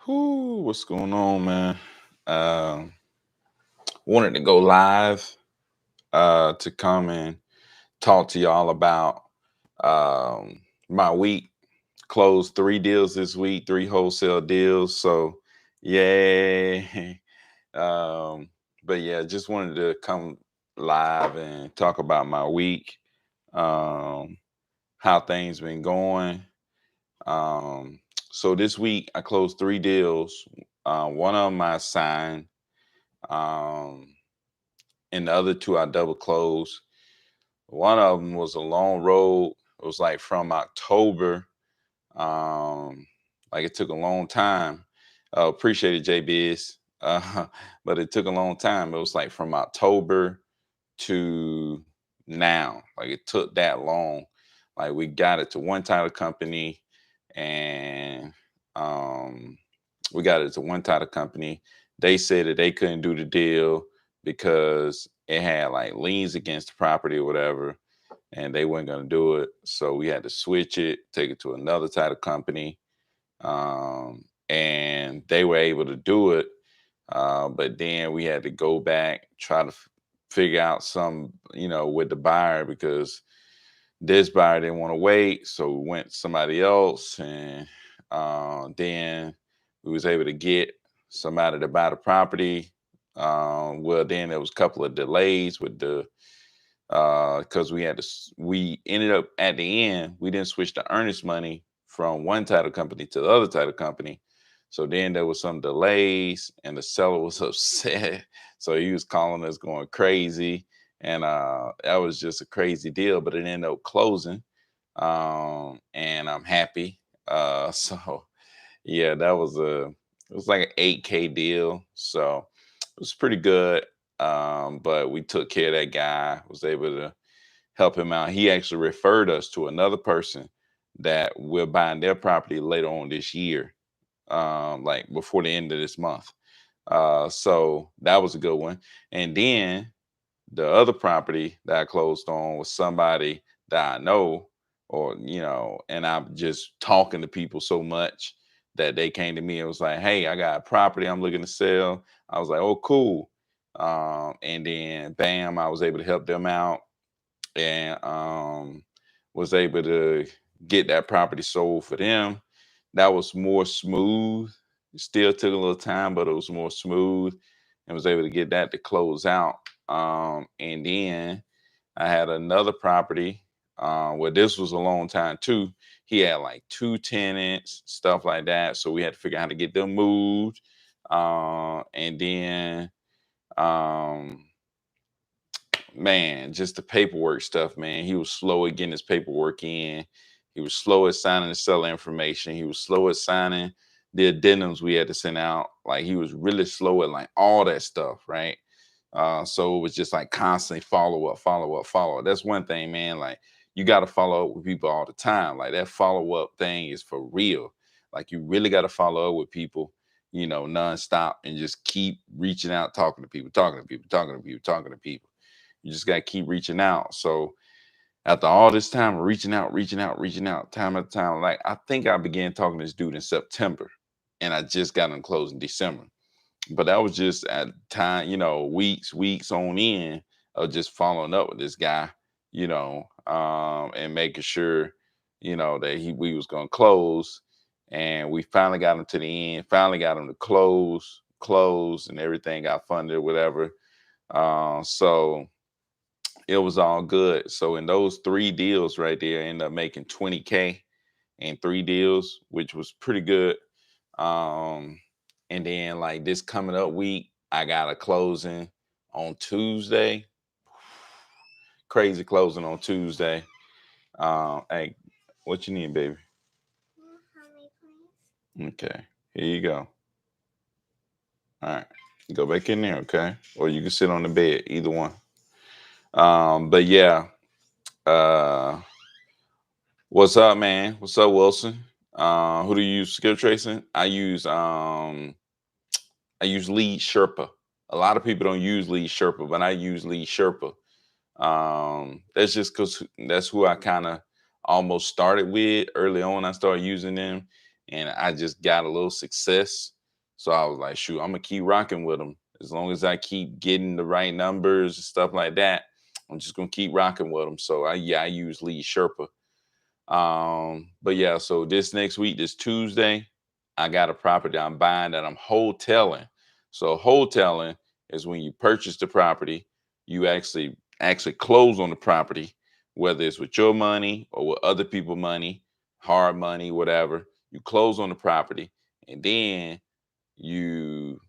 Whoo, what's going on, man? Um, Wanted to go live to come and talk to y'all about my week. Closed 3 deals this week, 3 wholesale deals. So, yay. um, but yeah, just wanted to come live and talk about my week, um, how things been going. Um, so this week I closed 3 deals. One of them I signed, um, and the other two I double closed. One of them was a long road. It was like from October. Um, like it took a long time. Appreciate it, JBiz. But it took a long time. It was like from October to now. Like it took that long. Like we got it to one title company, and um, we got it to one title company. They said that they couldn't do the deal because it had like liens against the property or whatever, and they weren't going to do it. So we had to switch it, take it to another title company, and they were able to do it. But then we had to go back, try to figure out some, with the buyer because this buyer didn't want to wait. So we went to somebody else, and then we was able to get somebody to buy the property. Well, then there was a couple of delays with the because we ended up at the end we didn't switch the earnest money from one title company to the other title company. So then there was some delays and the seller was upset. So he was calling us going crazy. And that was just a crazy deal, but it ended up closing. And I'm happy. So yeah, it was like an 8K deal. So it was pretty good. But we took care of that guy, was able to help him out. He actually referred us to another person that we're buying their property later on this year, like before the end of this month. So that was a good one. And then the other property that I closed on was somebody that I know, or and I'm just talking to people so much that they came to me and was like, "Hey, I got a property I'm looking to sell." I was like, "Oh, cool." And then bam, I was able to help them out, and was able to get that property sold for them. That was more smooth. It still took a little time, but it was more smooth, and was able to get that to close out. And then I had another property where this was a long time too. He had like 2 tenants, stuff like that. So we had to figure out how to get them moved. And then um man, just the paperwork stuff, man. He was slow at getting his paperwork in. He was slow at signing the seller information. He was slow at signing the addendums we had to send out. Like he was really slow at like all that stuff, right? So it was just like constantly follow up, follow up, follow up. That's one thing, man. Like you got to follow up with people all the time. Like that follow up thing is for real. Like you really got to follow up with people, nonstop, and just keep reaching out, talking to people, talking to people, talking to people, talking to people. You just got to keep reaching out. So after all this time of reaching out, reaching out, reaching out, time after time, like I think I began talking to this dude in September, and I just got him closed in December. But that was just at time, weeks on end of just following up with this guy, and making sure, that we was gonna close. And we finally got him to the end, finally got him to close, and everything got funded, whatever. So it was all good. So in those 3 deals right there, I ended up making 20K in 3 deals, which was pretty good. Um, and then like this coming up week, I got a closing on Tuesday. Crazy closing on Tuesday. Hey, what you need, baby? Okay, here you go. All right, go back in there, okay? Or you can sit on the bed, either one. But yeah, uh, what's up, man? What's up, Wilson? Who do you use skill tracing? I use Lead Sherpa. A lot of people don't use Lead Sherpa, but I use Lead Sherpa. That's just because that's who I kind of almost started with early on. I started using them, and I just got a little success. So I was like, shoot, I'm gonna keep rocking with them as long as I keep getting the right numbers and stuff like that. I'm just gonna keep rocking with them. So I use Lead Sherpa. But yeah, so this next week, this Tuesday, I got a property I'm buying that I'm wholesaling. So wholesaling is when you purchase the property, you actually close on the property, whether it's with your money or with other people money, hard money, whatever. You close on the property, and then you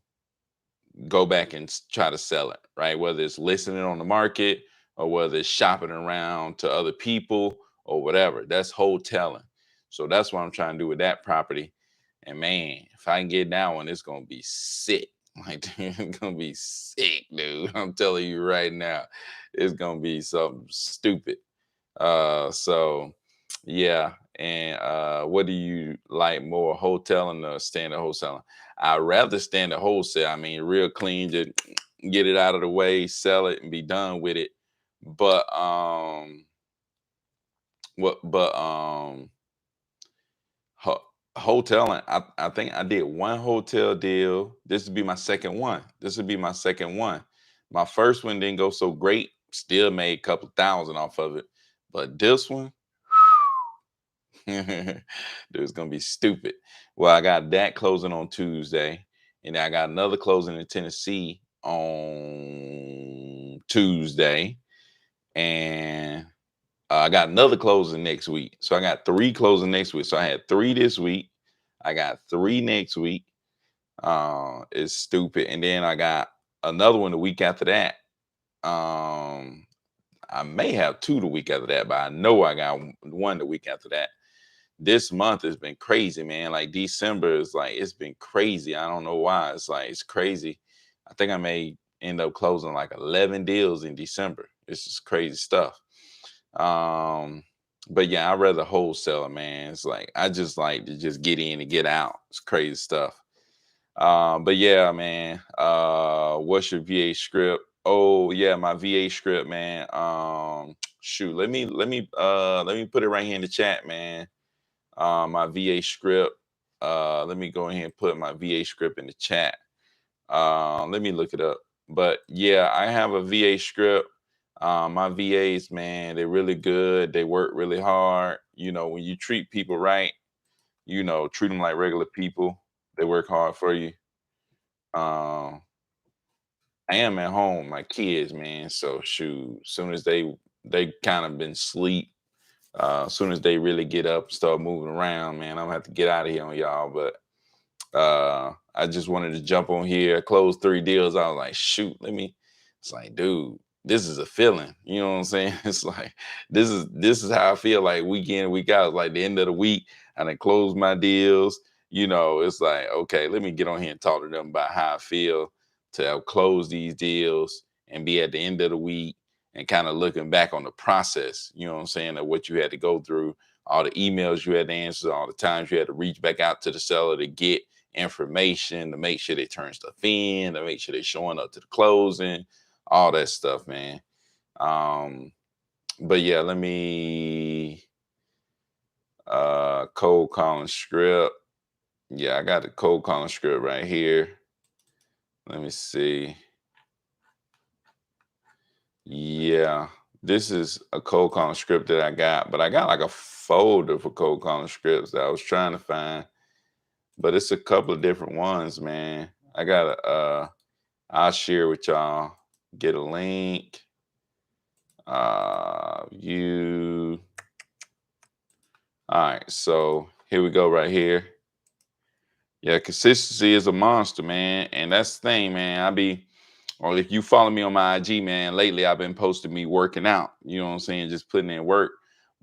go back and try to sell it, right? Whether it's listing it on the market or whether it's shopping around to other people or whatever. That's wholesaling. So that's what I'm trying to do with that property. And man, if I can get that one, it's gonna be sick. Like it's gonna be sick, dude. I'm telling you right now, it's gonna be something stupid. So yeah. And what do you like more, wholesaling or standard wholesaling? I'd rather standard wholesale. I mean, real clean, just get it out of the way, sell it, and be done with it. But what? But ho- hoteling. I think I did one hotel deal. This would be my second one. This would be my second one. My first one didn't go so great. Still made a couple thousand off of it. But this one, dude, it's gonna be stupid. Well, I got that closing on Tuesday, and then I got another closing in Tennessee on Tuesday, and I got another closing next week. So I got three closing next week. So I had three this week. I got three next week. It's stupid, and then I got another one the week after that. Um, I may have two the week after that, but I know I got one the week after that. This month has been crazy, man. Like December is like it's been crazy. I don't know why. It's like it's crazy. I think I may end up closing like 11 deals in December. It's just crazy stuff. Um, but yeah, I rather wholesale, man. It's like I just like to just get in and get out. It's crazy stuff. But yeah, man. What's your VA script? Oh yeah, my VA script, man. Shoot, let me put it right here in the chat, man. My VA script. Let me go ahead and put my VA script in the chat. Let me look it up. But yeah, I have a VA script. My VAs, man, they're really good. They work really hard. You know, when you treat people right, treat them like regular people. They work hard for you. Um, I am at home, my kids, man. So shoot, soon as they kind of been sleep. As soon as they really get up, start moving around, man, I'm gonna have to get out of here on y'all. But I just wanted to jump on here. I closed three deals. I was like, shoot, it's like, dude, this is a feeling. You know what I'm saying? It's like this is how I feel like week in, week out. It's like the end of the week, and I close my deals. It's like, okay, let me get on here and talk to them about how I feel to have closed these deals and be at the end of the week and kind of looking back on the process, you know what I'm saying, of what you had to go through, all the emails you had to answer, all the times you had to reach back out to the seller to get information, to make sure they turn stuff in, to make sure they're showing up to the closing, all that stuff, man. Um, but yeah, let me cold calling script. Yeah, I got the cold calling script right here. Let me see. Yeah, this is a cold calling script that I got, but I got like a folder for cold calling scripts that I was trying to find, but it's a couple of different ones, man. I'll share with y'all. Get a link. You. All right, so here we go right here. Yeah, consistency is a monster, man, and that's the thing, man. Or if you follow me on my IG, man, lately I've been posting me working out. You know what I'm saying? Just putting in work.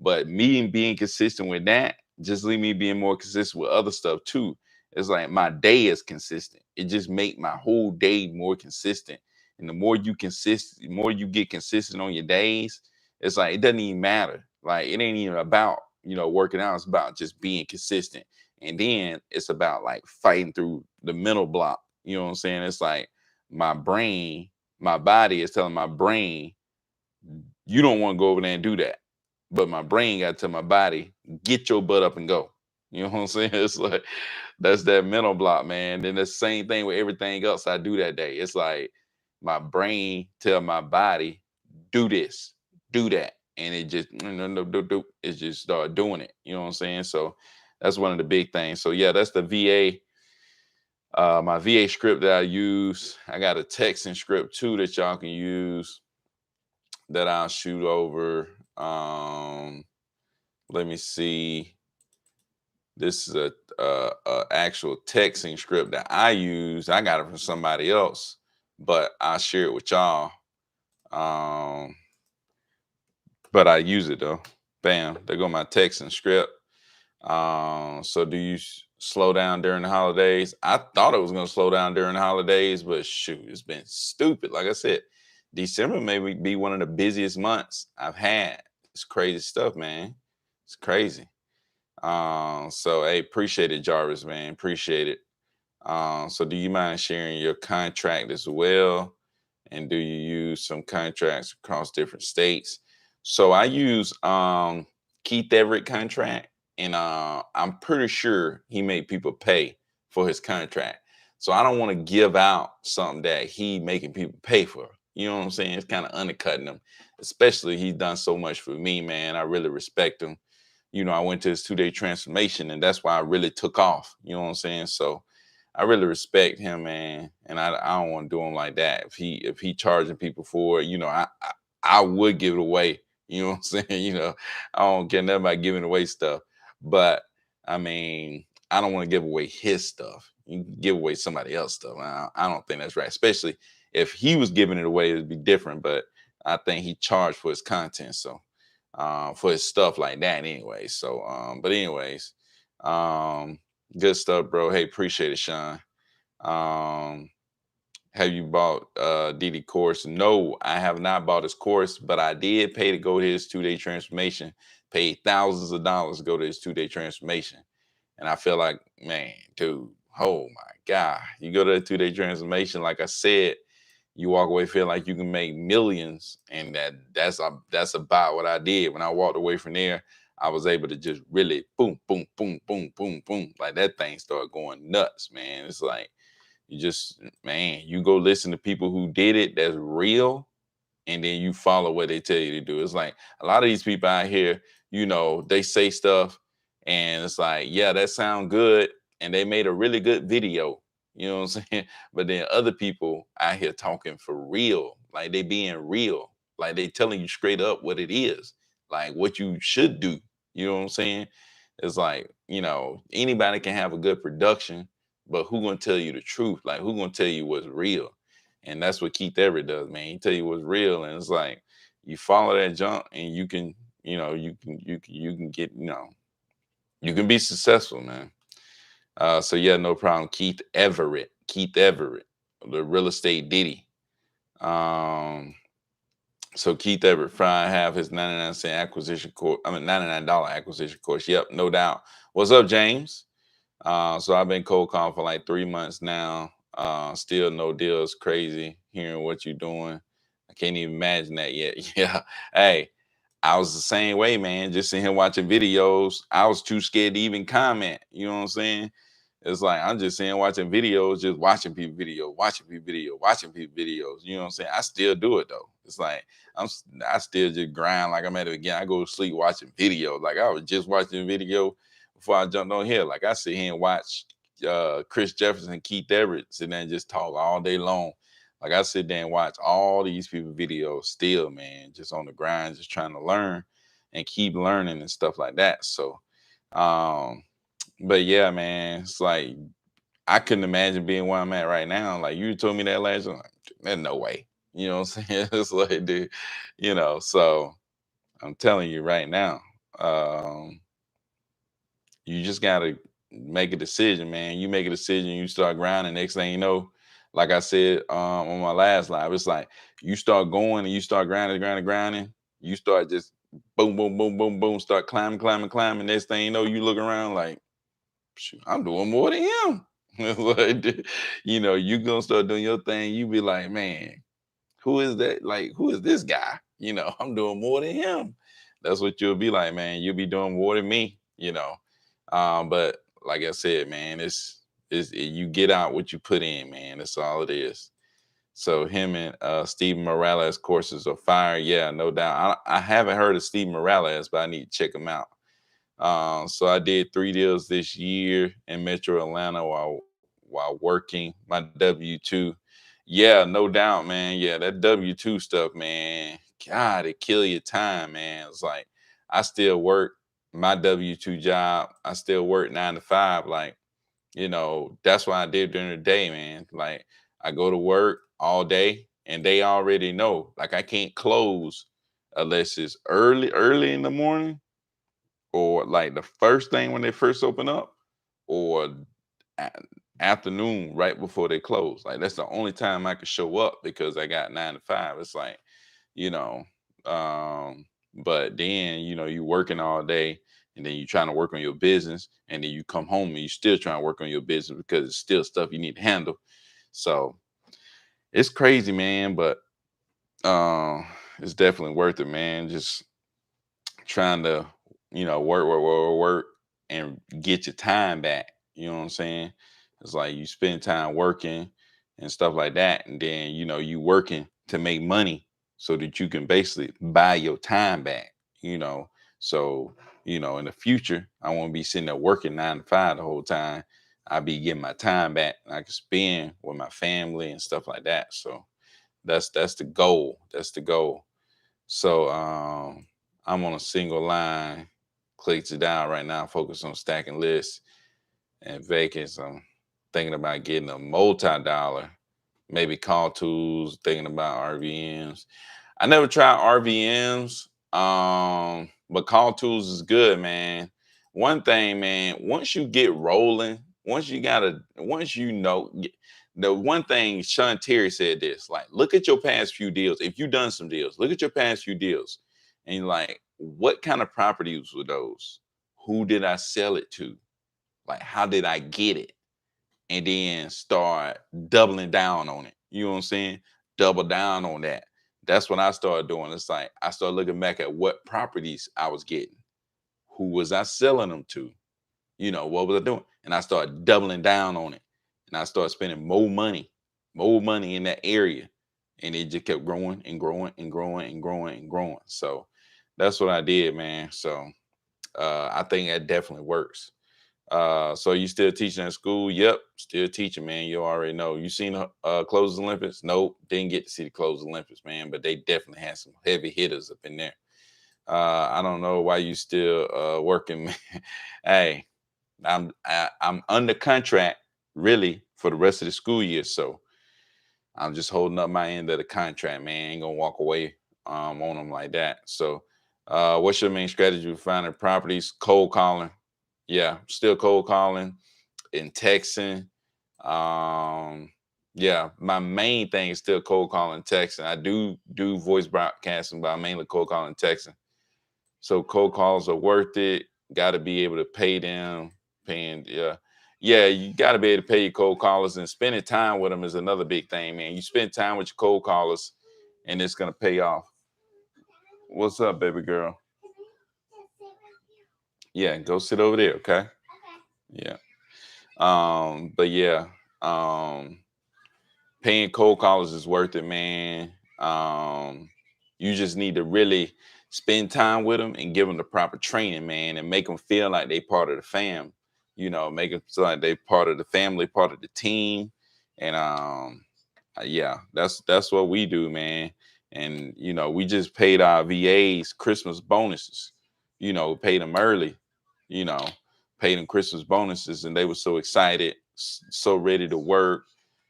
But me being consistent with that, just leave me being more consistent with other stuff too. It's like my day is consistent. It just make my whole day more consistent. And the more you get consistent on your days, it's like it doesn't even matter. Like it ain't even about, working out. It's about just being consistent. And then it's about like fighting through the mental block. You know what I'm saying? It's like my brain, my body is telling my brain, you don't want to go over there and do that. But my brain got to tell my body, get your butt up and go. You know what I'm saying? It's like that's that mental block, man. Then the same thing with everything else I do that day. It's like my brain tell my body, do this, do that. And it just no, no, do. It just start doing it. You know what I'm saying? So that's one of the big things. So yeah, that's the VA, my VA script that I use. I got a texting script too that y'all can use that I'll shoot over. Let me see. This is a actual texting script that I use. I got it from somebody else, but I'll share it with y'all. Um, but I use it though. Bam, there go my texting script. So do you slow down during the holidays? I thought it was gonna slow down during the holidays, but shoot, it's been stupid. Like I said, December may be one of the busiest months I've had. It's crazy stuff, man. It's crazy. So hey, appreciate it, Jarvis, man. Appreciate it. So do you mind sharing your contract as well? And do you use some contracts across different states? So I use Keith Everett contract, and I'm pretty sure he made people pay for his contract. So I don't want to give out something that he making people pay for. You know what I'm saying? It's kind of undercutting him, especially he's done so much for me, man. I really respect him. I went to his 2-day transformation, and that's why I really took off. You know what I'm saying? So I really respect him, man, and I don't want to do him like that. If he charging people for it, I would give it away. You know what I'm saying? I don't care nothing about giving away stuff, but I mean, I don't want to give away his stuff. You can give away somebody else's stuff. I don't think that's right, especially if he was giving it away, it'd be different. But I think he charged for his content, so for his stuff like that, anyway. So, but anyways, um, good stuff, bro. Hey, appreciate it, Sean. Um, have you bought DD course? No, I have not bought his course, but I did pay to go to his 2-day transformation. Paid thousands of dollars to go to his 2-day transformation, and I feel like, man, dude, oh my god, you go to a 2-day transformation. Like I said, you walk away feeling like you can make millions, and that's about what I did. When I walked away from there, I was able to just really boom, boom, boom, boom, boom, boom, like that thing started going nuts, man. It's like you just, man, you go listen to people who did it that's real, and then you follow what they tell you to do. It's like a lot of these people out here, they say stuff, and it's like, yeah, that sounds good, and they made a really good video. You know what I'm saying? But then other people out here talking for real, like they being real, like they telling you straight up what it is, like what you should do. You know what I'm saying? It's like, anybody can have a good production, but who gonna tell you the truth? Like who gonna tell you what's real? And that's what Keith Everett does, man. He tell you what's real, and it's like you follow that junk, and you can, you can get, you can be successful, man. So yeah, no problem. Keith Everett, the real estate Diddy. Um, so Keith Everett, Fry have his 99-cent acquisition course. I mean, $99 acquisition course. Yep, no doubt. What's up, James? So I've been cold calling for like 3 months now. Still no deals. Crazy hearing what you're doing. I can't even imagine that yet. Yeah. Hey, I was the same way, man. Just sitting here watching videos. I was too scared to even comment. You know what I'm saying? It's like I'm just sitting watching videos, just watching people video, watching people video, watching people videos. You know what I'm saying? I still do it though. It's like I still just grind like I'm at it again. I go to sleep watching videos. Like I was just watching a video before I jumped on here. Like I sit here and watch Chris Jefferson, Keith Everett, sit there and just talk all day long. Like I sit there and watch all these people videos still, man, just on the grind, just trying to learn and keep learning and stuff like that. So, um, but yeah, man, it's like I couldn't imagine being where I'm at right now. Like you told me that last time, like, there's no way. You know what I'm saying? It's like, dude, so I'm telling you right now, um, you just gotta make a decision, man. You make a decision, you start grinding. Next thing you know, like I said on my last live, it's like you start going and you start grinding, grinding, grinding. You start just boom, boom, boom, boom, boom, start climbing, climbing, climbing. Next thing you know, you look around like, shoot, I'm doing more than him. It's like, you gonna start doing your thing. You be like, man, who is that? Like, who is this guy? I'm doing more than him. That's what you'll be like, man. You'll be doing more than me. But like I said, man, you get out what you put in, man. That's all it is. So him and Steve Morales courses are fire. Yeah, no doubt. I haven't heard of Steve Morales, but I need to check him out. So I did 3 deals this year in Metro Atlanta while working my W-2. Yeah, no doubt, man. Yeah, that W-2 stuff, man. God, it kill your time, man. It's like I still work my W-2 job. I still work 9 to 5. Like, that's what I did during the day, man. Like I go to work all day and they already know. Like I can't close unless it's early in the morning, or like the first thing when they first open up, or a- afternoon right before they close. Like that's the only time I could show up because I got 9 to 5. It's like, you know, um, but then you working all day, and then you trying to work on your business, and then you come home and you still trying to work on your business because it's still stuff you need to handle. So it's crazy, man, but uh, it's definitely worth it, man. Just trying to, work, and get your time back. You know what I'm saying? It's like you spend time working and stuff like that, and then you working to make money so that you can basically buy your time back. You know, so in the future, I won't be sitting there working 9 to 5 the whole time. I'll be getting my time back, and I can spend with my family and stuff like that. So that's the goal. That's the goal. So I'm on a single line, clicks it down right now, focus on stacking lists and vacants. I'm thinking about getting a multi-dollar, maybe call tools, thinking about RVMs. I never tried RVMs, but call tools is good, man. One thing, man, once you get rolling, once the one thing Sean Terry said this, like, look at your past few deals. If you've done some deals, look at your past few deals, and you're like, what kind of properties were those? Who did I sell it to? Like, how did I get it? And then start doubling down on it. You know what I'm saying? Double down on that. That's what I started doing. It's like I started looking back at what properties I was getting. Who was I selling them to? What was I doing? And I started doubling down on it. And I started spending more money in that area. And it just kept growing and growing and growing and growing and growing. So that's what I did, man. So I think that definitely works. So you still teaching at school? Yep, still teaching, man. You already know. You seen Close Olympics? Nope, didn't get to see the Close Olympics, man. But they definitely had some heavy hitters up in there. I don't know why you still working, man. Hey, I'm under contract really for the rest of the school year, so I'm just holding up my end of the contract, man. Ain't gonna walk away on them like that. So, what's your main strategy for finding properties? Cold calling. Yeah, still cold calling and texting. Um, yeah, my main thing is still cold calling, texting. I do voice broadcasting, but I'm mainly cold calling, texting. So cold calls are worth it. Got to be able to pay them. Paying, yeah, you got to be able to pay your cold callers, and spending time with them is another big thing, man. You spend time with your cold callers, and it's gonna pay off. What's up, baby girl? Yeah, go sit over there, okay? Yeah. But yeah, um, paying cold callers is worth it, man. You just need to really spend time with them and give them the proper training, man, and make them feel like they part of the fam. Make them feel like they part of the family, part of the team, and yeah, that's what we do, man. And we just paid our VAs Christmas bonuses. Paid them early. You know, paid them Christmas bonuses, and they were so excited, so ready to work,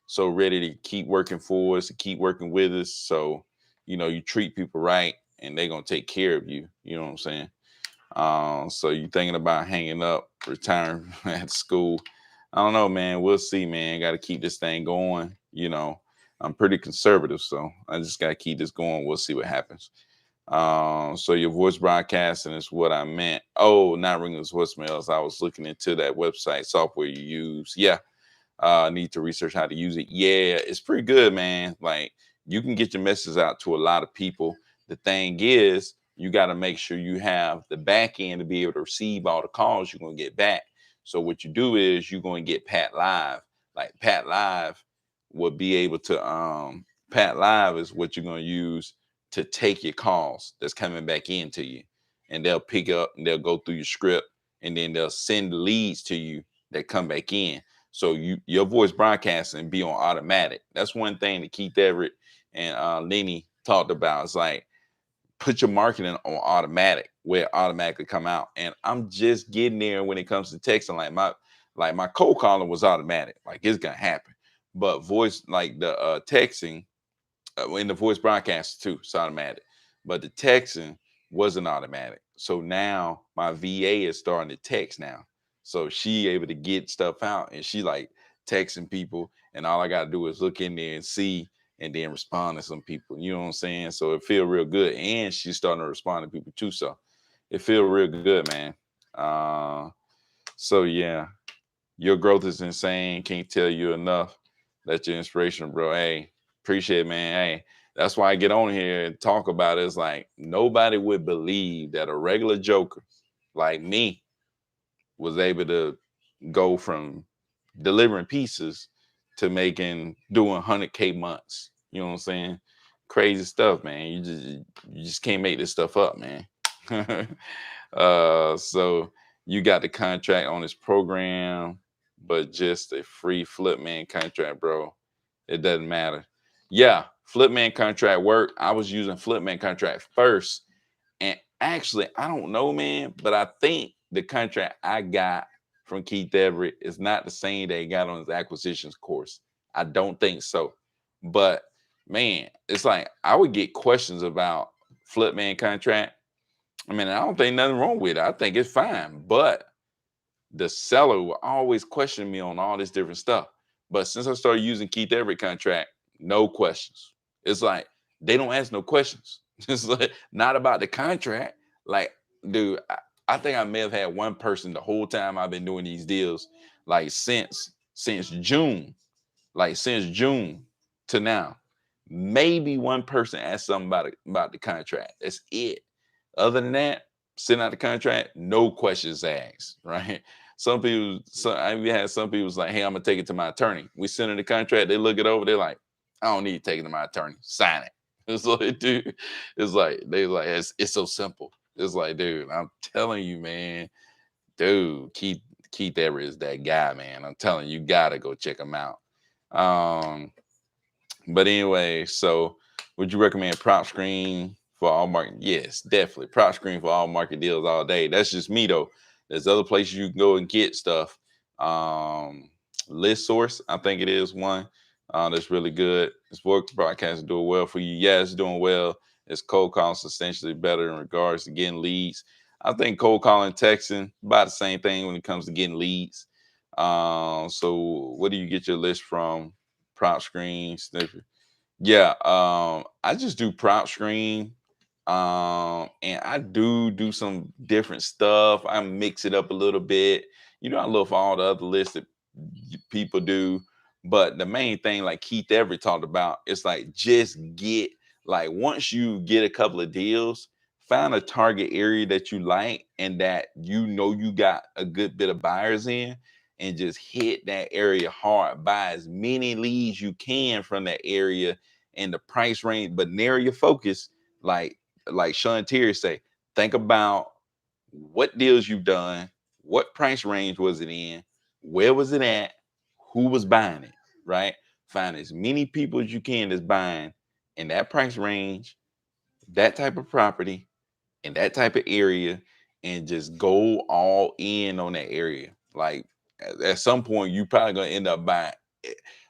so ready to keep working for us, to keep working with us. So, you treat people right, and they're gonna take care of you. You know what I'm saying? So you thinking about hanging up, retiring at school? I don't know, man. We'll see, man. Got to keep this thing going. I'm pretty conservative, so I just got to keep this going. We'll see what happens. So your voice broadcasting is what I meant. Oh, not ringing those voicemails. I was looking into that website software you use. Yeah, I need to research how to use it. Yeah, it's pretty good, man. Like you can get your message out to a lot of people. The thing is, you got to make sure you have the back end to be able to receive all the calls you're going to get back. So what you do is you're going to get Pat Live. Like Pat Live will be able to Pat Live is what you're going to use to take your calls that's coming back into you. And they'll pick up and they'll go through your script, and then they'll send the leads to you that come back in. So your voice broadcasting be on automatic. That's one thing that Keith Everett and Lenny talked about. It's like put your marketing on automatic where it automatically come out. And I'm just getting there when it comes to texting. Like my cold calling was automatic. Like it's gonna happen. But voice, like the texting, in the voice broadcast too, it's automatic. But the texting wasn't automatic. So now my VA is starting to text now. So she able to get stuff out, and she like texting people, and all I gotta do is look in there and see, and then respond to some people. You know what I'm saying? So it feel real good. And she's starting to respond to people too. So it feel real good, man. Uh so yeah, your growth is insane. Can't tell you enough. That's your inspiration, bro. Hey, appreciate it, man. Hey, that's why I get on here and talk about it. It's like nobody would believe that a regular joker like me was able to go from delivering pieces to doing 100K months. You know what I'm saying? Crazy stuff, man. You just can't make this stuff up, man. So you got the contract on this program, but just a free Flipman contract, bro. It doesn't matter. Yeah, Flipman contract work. I was using Flipman contract first, and actually, I don't know, man, but I think the contract I got from Keith Everett is not the same that he got on his acquisitions course. I don't think so. But man, it's like I would get questions about Flipman contract. I mean, I don't think nothing wrong with it. I think it's fine. But the seller will always question me on all this different stuff. But since I started using Keith Everett contract, no questions. It's like they don't ask no questions. It's like not about the contract. Like, dude, I think I may have had one person the whole time I've been doing these deals, like since June, like since June to now. Maybe one person asked something about the contract. That's it. Other than that, send out the contract, no questions asked, right? I even had some people was like, hey, I'm gonna take it to my attorney. We send in the contract, they look it over, they're like, I don't need to take it to my attorney. Sign it. It's like, dude, it's like they like it's so simple. It's like, dude, I'm telling you, man, dude, Keith Everett is that guy, man. I'm telling you, you gotta go check him out. Um, but anyway, so would you recommend prop screen for all market? Yes, definitely. Prop screen for all market deals all day. That's just me though. There's other places you can go and get stuff. Um, List Source, I think it is one that's really good. This work broadcast is doing well for you. Yeah, it's doing well. It's cold calling essentially better in regards to getting leads. I think cold calling, texting, about the same thing when it comes to getting leads. So where do you get your list from? Prop screen, sniffer. Yeah, I just do prop screen. And I do some different stuff. I mix it up a little bit. I look for all the other lists that people do. But the main thing, like Keith Everett talked about, it's like just get like once you get a couple of deals, find a target area that you like and that you got a good bit of buyers in, and just hit that area hard. Buy as many leads you can from that area and the price range, but narrow your focus. Like Sean Terry say, think about what deals you've done, what price range was it in, where was it at, who was buying it, right? Find as many people as you can that's buying in that price range, that type of property, in that type of area, and just go all in on that area. Like at some point, you probably gonna end up buying,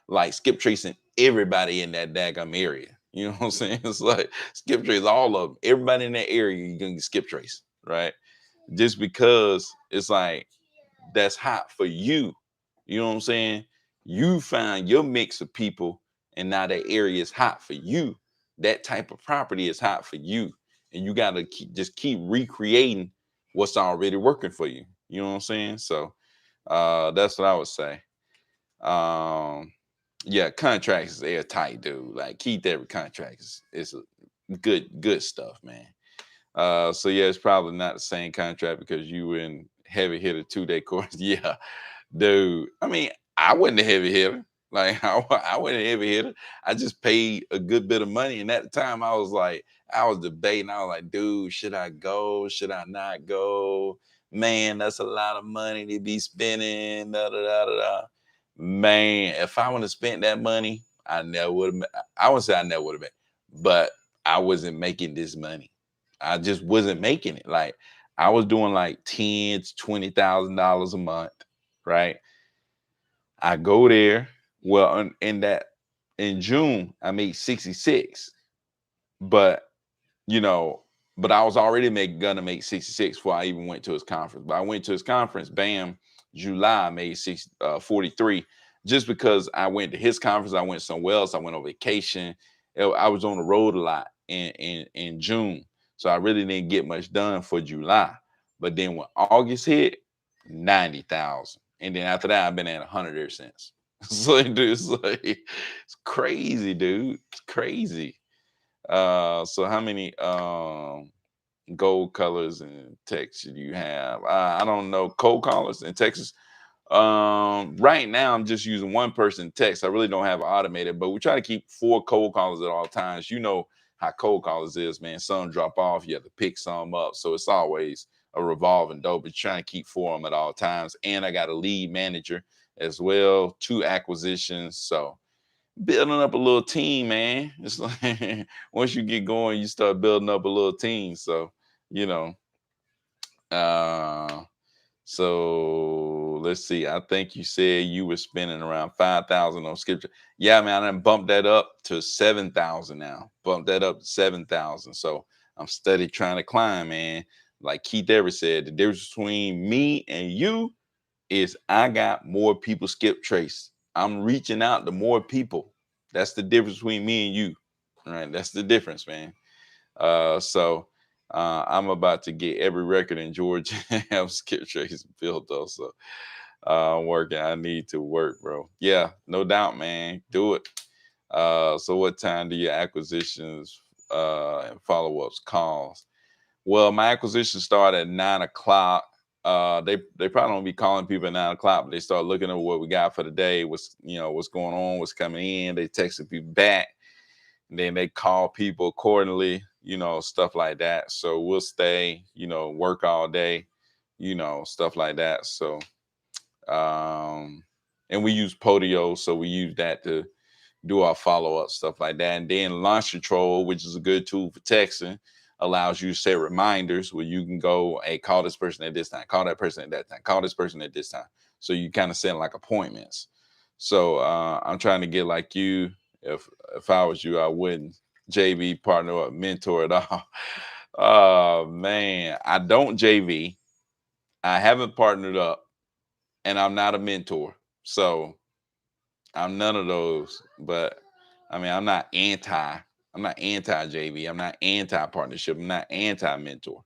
like skip tracing everybody in that daggum area. You know what I'm saying? It's like skip trace all of them. Everybody in that area, you're gonna skip trace, right? Just because it's like that's hot for you. You know what I'm saying? You find your mix of people, and now that area is hot for you. That type of property is hot for you, and you gotta keep recreating what's already working for you. You know what I'm saying? So that's what I would say. Um, yeah, contracts is airtight, dude. Like keep every contract is good stuff, man. So yeah, it's probably not the same contract because you were in heavy hitter 2 day course. Yeah, dude. I mean, I wasn't a heavy hitter. Like I wasn't a heavy hitter. I just paid a good bit of money, and at the time, I was like, I was debating. I was like, dude, should I go? Should I not go? Man, that's a lot of money to be spending. Da, da, da, da, da. Man, if I would have spent that money, I never would have. I would say I never would have been, but I wasn't making this money. I just wasn't making it. Like I was doing like $10,000 to $20,000 a month, right? I go there. Well, in that in June, I made 66, but you know, but I was already gonna make 66 before I even went to his conference. But I went to his conference, bam, July, I made 43. Just because I went to his conference, I went somewhere else, I went on vacation. I was on the road a lot in June. So I really didn't get much done for July. But then when August hit, 90,000. And then after that, I've been at 100 ever since. So dude, it's crazy, dude. It's crazy. So how many gold colors in Texas do you have? I don't know. Cold colors in Texas. Right now I'm just using one person text. I really don't have it automated, but we try to keep 4 cold callers at all times. You know how cold callers is, man. Some drop off, you have to pick some up. So it's always a revolving door, but you're trying to keep 4 of them at all times. And I got a lead manager as well, 2 acquisitions. So building up a little team, man. It's like once you get going, you start building up a little team. So, you know, uh so let's see. I think you said you were spending around 5,000 on scripture. Yeah, man, I done bumped that up to 7,000 now. Bumped that up to 7,000. So I'm steady trying to climb, man. Like Keith ever said, the difference between me and you is I got more people skip trace. I'm reaching out to more people. That's the difference between me and you. All right. That's the difference, man. So I'm about to get every record in Georgia and have skip trace built though. So I'm working. I need to work, bro. Yeah, no doubt, man. Do it. So what time do your acquisitions and follow-ups calls? Well, my acquisitions start at 9 o'clock. They probably don't be calling people at 9 o'clock, but they start looking at what we got for the day, what's going on, what's coming in. They texting people back, and then they call people accordingly, stuff like that. So we'll stay, work all day, stuff like that. So and we use Podio, so we use that to do our follow-up stuff like that. And then Launch Control, which is a good tool for texting, allows you to set reminders where you can go, hey, call this person at this time, call that person at that time, call this person at this time. So you kind of set like appointments. So I'm trying to get like you. If I was you, I wouldn't JV partner up mentor at all. Oh man, I don't JV. I haven't partnered up, and I'm not a mentor. So I'm none of those, but I mean, I'm not anti JV. I'm not anti partnership. I'm not anti mentor.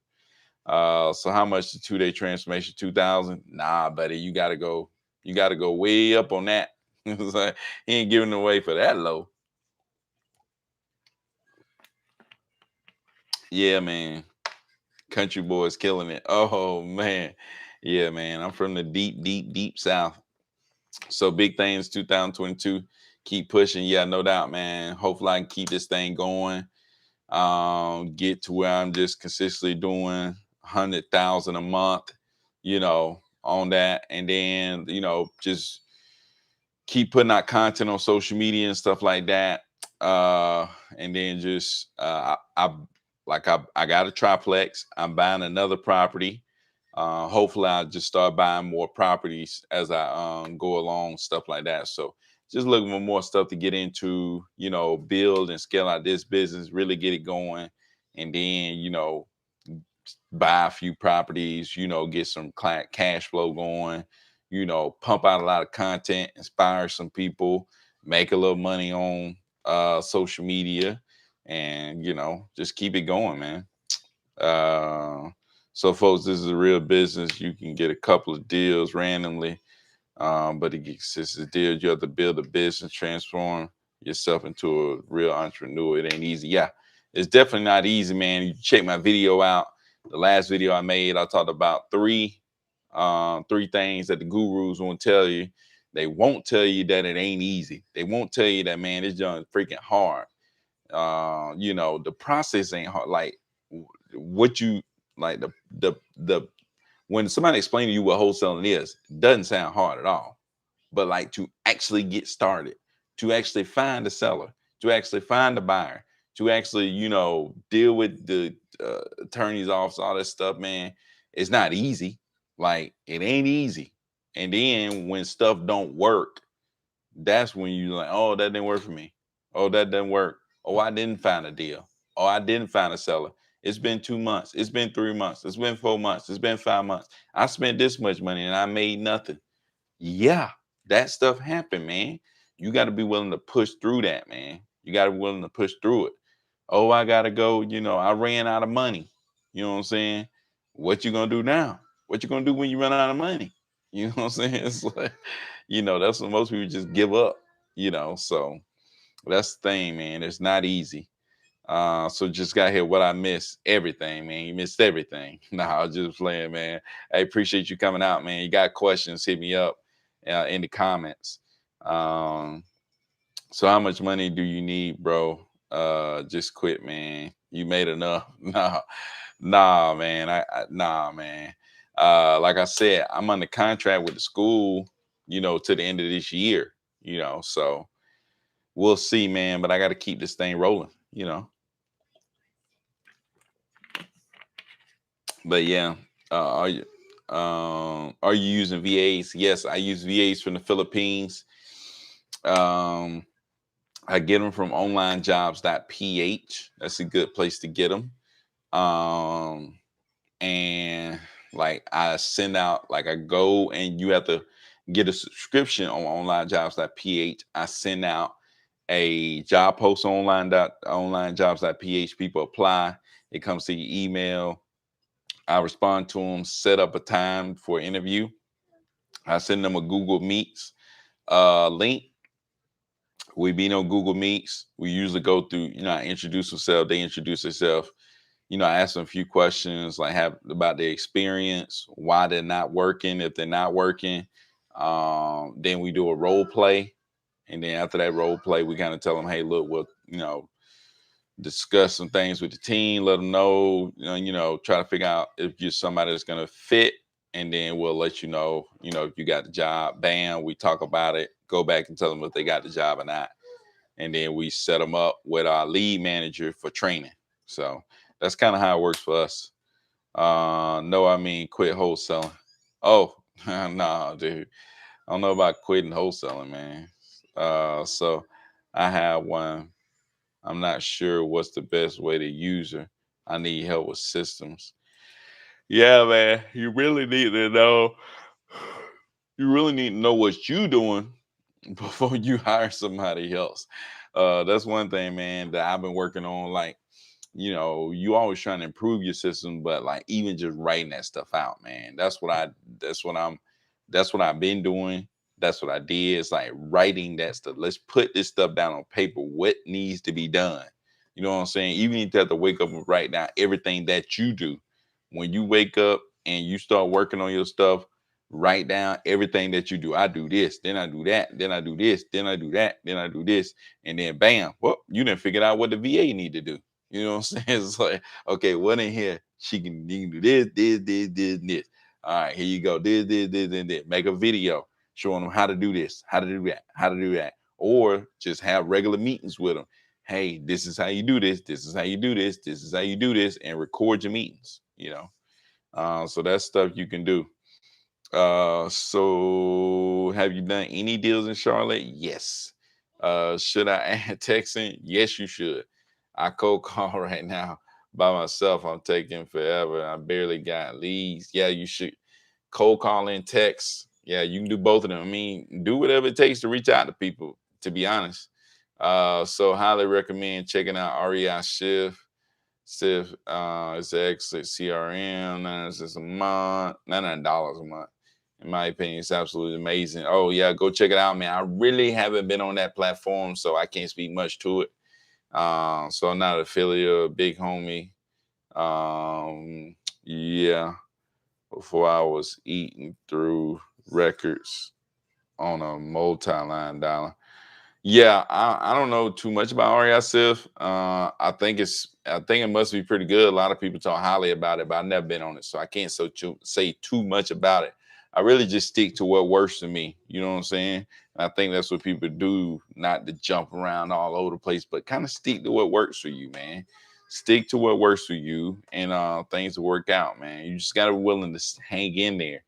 So how much the 2 day transformation? 2,000? Nah, buddy, you gotta go way up on that. It's like, he ain't giving away for that low. Yeah, man. Country boys killing it. Oh man. Yeah, man. I'm from the deep, deep, deep south. So big things 2022. Keep pushing. Yeah, no doubt, man. Hopefully I can keep this thing going. Get to where I'm just consistently doing 100,000 a month, on that. And then, just keep putting out content on social media and stuff like that. And then just I got a triplex. I'm buying another property. Hopefully I'll just start buying more properties as I go along, stuff like that. So just looking for more stuff to get into, build and scale out this business, really get it going, and then, buy a few properties, get some client cash flow going, pump out a lot of content, inspire some people, make a little money on social media, and just keep it going, man. Uh, so folks, this is a real business. You can get a couple of deals randomly, but it gets a deal. You have to build a business, transform yourself into a real entrepreneur. It ain't easy. Yeah, It's definitely not easy, man. You check my video out. The last video I made, I talked about three things that the gurus won't tell you. They won't tell you that it ain't easy. They won't tell you that, man, it's just freaking hard. The process ain't hard. Like what you like the when somebody explains to you what wholesaling is, it doesn't sound hard at all. But like to actually get started, to actually find the seller, to actually find the buyer, to actually, deal with the attorney's office, all that stuff, man, it's not easy. Like it ain't easy. And then when stuff don't work, that's when you like, oh, that didn't work for me. Oh, that didn't work. Oh, I didn't find a deal. Oh, I didn't find a seller. It's been 2 months. It's been 3 months. It's been 4 months. It's been 5 months. I spent this much money and I made nothing. Yeah, that stuff happened, man. You got to be willing to push through that, man. You got to be willing to push through it. Oh, I got to go. I ran out of money. You know what I'm saying? What you going to do now? What you going to do when you run out of money? You know what I'm saying? It's like, that's when most people just give up, so that's the thing, man. It's not easy. So just got here what I missed. Everything, man. You missed everything. Nah, I was just playing, man. I appreciate you coming out, man. You got questions, hit me up in the comments. So how much money do you need, bro? Just quit, man. You made enough. Nah, man. Nah, man. Like I said, I'm under contract with the school, to the end of this year, so we'll see, man. But I got to keep this thing rolling. But yeah, are you using VAs? Yes, I use VAs from the Philippines. I get them from onlinejobs.ph. That's a good place to get them. And like I send out, like I go and you have to get a subscription on onlinejobs.ph. I send out a job post on onlinejobs.ph. People apply. It comes to your email. I respond to them, set up a time for an interview. I send them a Google Meets link. We be on Google Meets. We usually go through, I introduce themselves, they introduce themselves. I ask them a few questions, like have about their experience, why they're not working, if they're not working. Then we do a role play. And then after that role play, we kind of tell them, hey, look, we'll, discuss some things with the team, let them know, try to figure out if you're somebody that's going to fit. And then we'll let you know, if you got the job. Bam, we talk about it, go back and tell them if they got the job or not. And then we set them up with our lead manager for training. So that's kind of how it works for us. No, I mean quit wholesaling. Oh, no, dude. I don't know about quitting wholesaling, man. So I have one. I'm not sure what's the best way to use her. I need help with systems. Yeah, man. You really need to know. You really need to know what you're doing before you hire somebody else. That's one thing, man, that I've been working on. Like, you always trying to improve your system, but like even just writing that stuff out, man. That's what I've been doing. That's what I did. It's like writing that stuff. Let's put this stuff down on paper. What needs to be done? You know what I'm saying? Even if you have to wake up and write down everything that you do. When you wake up and you start working on your stuff, write down everything that you do. I do this, then I do that, then I do this, then I do that, then I do this, and then bam, well, you didn't figure out what the VA need to do. You know what I'm saying? It's like, okay, what in here? You can do this, and this. All right, here you go. This, and this. Make a video showing them how to do this, how to do that, how to do that. Or just have regular meetings with them. Hey, this is how you do this. This is how you do this. This is how you do this, and record your meetings. So that's stuff you can do. So have you done any deals in Charlotte? Yes. Should I add texting? Yes, you should. I cold call right now by myself. I'm taking forever. I barely got leads. Yeah, you should cold call and text. Yeah, you can do both of them. I mean, do whatever it takes to reach out to people, to be honest. So highly recommend checking out REI Shift. Sif, it's an excellent CRM. It's a month, $99 a month. In my opinion, it's absolutely amazing. Oh yeah, go check it out, man. I really haven't been on that platform, so I can't speak much to it. So I'm not an affiliate of Big Homie. Um, yeah, before I was eating through records on a multi-line dollar. Yeah, I don't know too much about REI. I think it must be pretty good. A lot of people talk highly about it, but I've never been on it, so I can't say too much about it. I really just stick to what works for me. You know what I'm saying? And I think that's what people do, not to jump around all over the place, but kind of stick to what works for you, man. Stick to what works for you, and things will work out, man. You just gotta be willing to hang in there.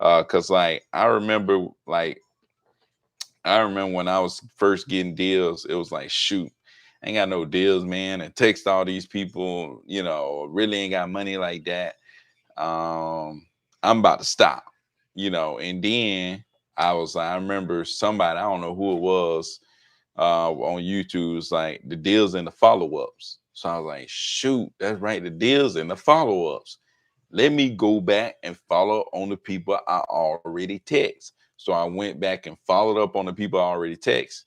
Cause like I remember when I was first getting deals, it was like, shoot, I ain't got no deals, man. And text all these people, really ain't got money like that. I'm about to stop, And then I remember somebody, I don't know who it was, on YouTube, was like the deals and the follow ups. So I was like, shoot, that's right, the deals and the follow ups. Let me go back and follow on the people I already text. So I went back and followed up on the people I already text,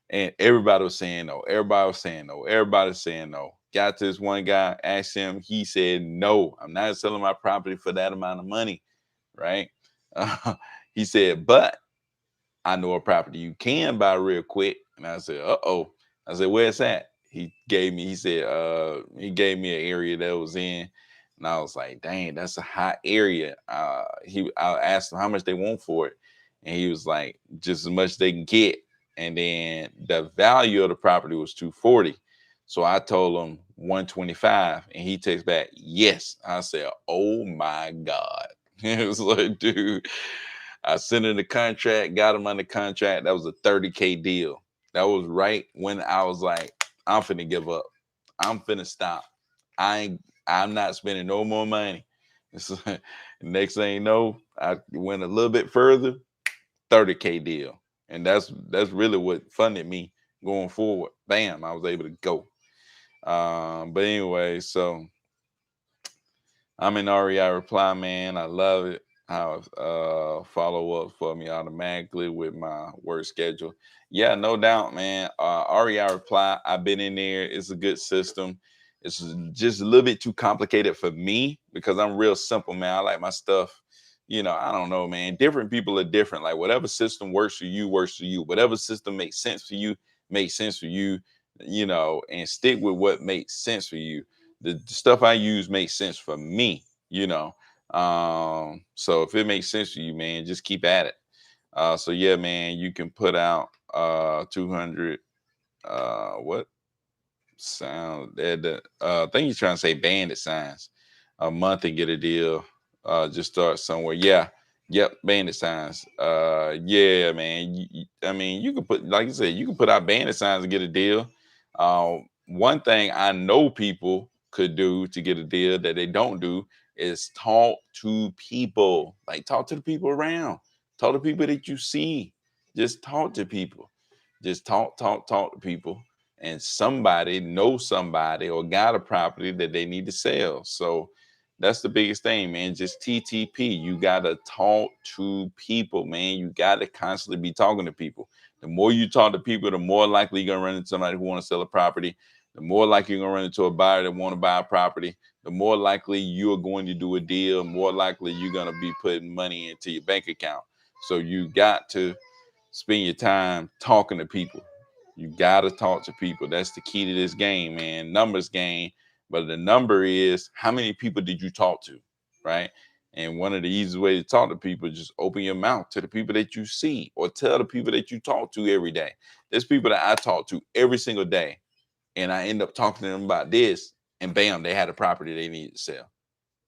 and everybody was saying no. Everybody was saying no. Everybody's saying no. Got to this one guy, asked him. He said, "No, I'm not selling my property for that amount of money." Right? He said, "But I know a property you can buy real quick." And I said, "Uh-oh." I said, "Where's that?" He gave me an area that was in. And I was like, dang, that's a hot area. I asked him how much they want for it. And he was like, just as much as they can get. And then the value of the property was 240. So I told him 125. And he texts back, yes. I said, oh my God. It was like, dude, I sent in the contract, got him under contract. That was a 30K deal. That was right when I was like, I'm finna give up. I'm finna stop. I'm not spending no more money. It's like, next thing you know, I went a little bit further, 30K deal. And that's really what funded me going forward. Bam, I was able to go. But anyway, so I'm in REI reply, man. I love it. How follow up for me automatically with my work schedule. Yeah, no doubt, man. REI reply. I've been in there. It's a good system. It's just a little bit too complicated for me because I'm real simple, man. I like my stuff. I don't know, man. Different people are different. Like whatever system works for you, works for you. Whatever system makes sense for you, makes sense for you. And stick with what makes sense for you. The stuff I use makes sense for me, So if it makes sense to you, man, just keep at it. So yeah, man, you can put out 200 what sound I think you're trying to say bandit signs a month and get a deal. Just start somewhere. Yeah. Yep, bandit signs. Yeah, man. I mean, you can put, like you said, you can put out bandit signs and get a deal. One thing I know people could do to get a deal that they don't do is talk to people. Like talk to the people around. Talk to people that you see. Just talk to people. Just talk to people. And somebody knows somebody or got a property that they need to sell. So that's the biggest thing, man. Just TTP. You gotta talk to people, man. You gotta constantly be talking to people. The more you talk to people, the more likely you're gonna run into somebody who want to sell a property. The more likely you're gonna run into a buyer that want to buy a property. The more likely you are going to do a deal. More likely you're gonna be putting money into your bank account. So you got to spend your time talking to people. You gotta talk to people. That's the key to this game, man. Numbers game. But the number is how many people did you talk to, right? And one of the easiest ways to talk to people is just open your mouth to the people that you see or tell the people that you talk to every day. There's people that I talk to every single day, and I end up talking to them about this, and bam, they had a property they needed to sell.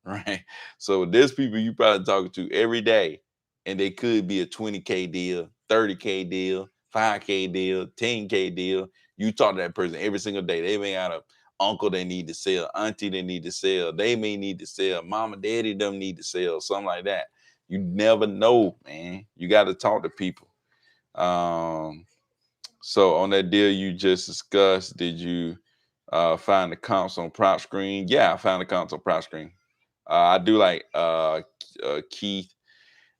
Right. So there's people you probably talking to every day, and they could be a 20K deal, 30K deal, 5K deal, 10K deal. You talk to that person every single day. They may got a uncle they need to sell, auntie they need to sell, they may need to sell, mama, daddy them need to sell, something like that. You never know, man. You got to talk to people. Um, so on that deal you just discussed, did you find the comps on prop screen? Yeah, I found the comps on prop screen. I do like Keith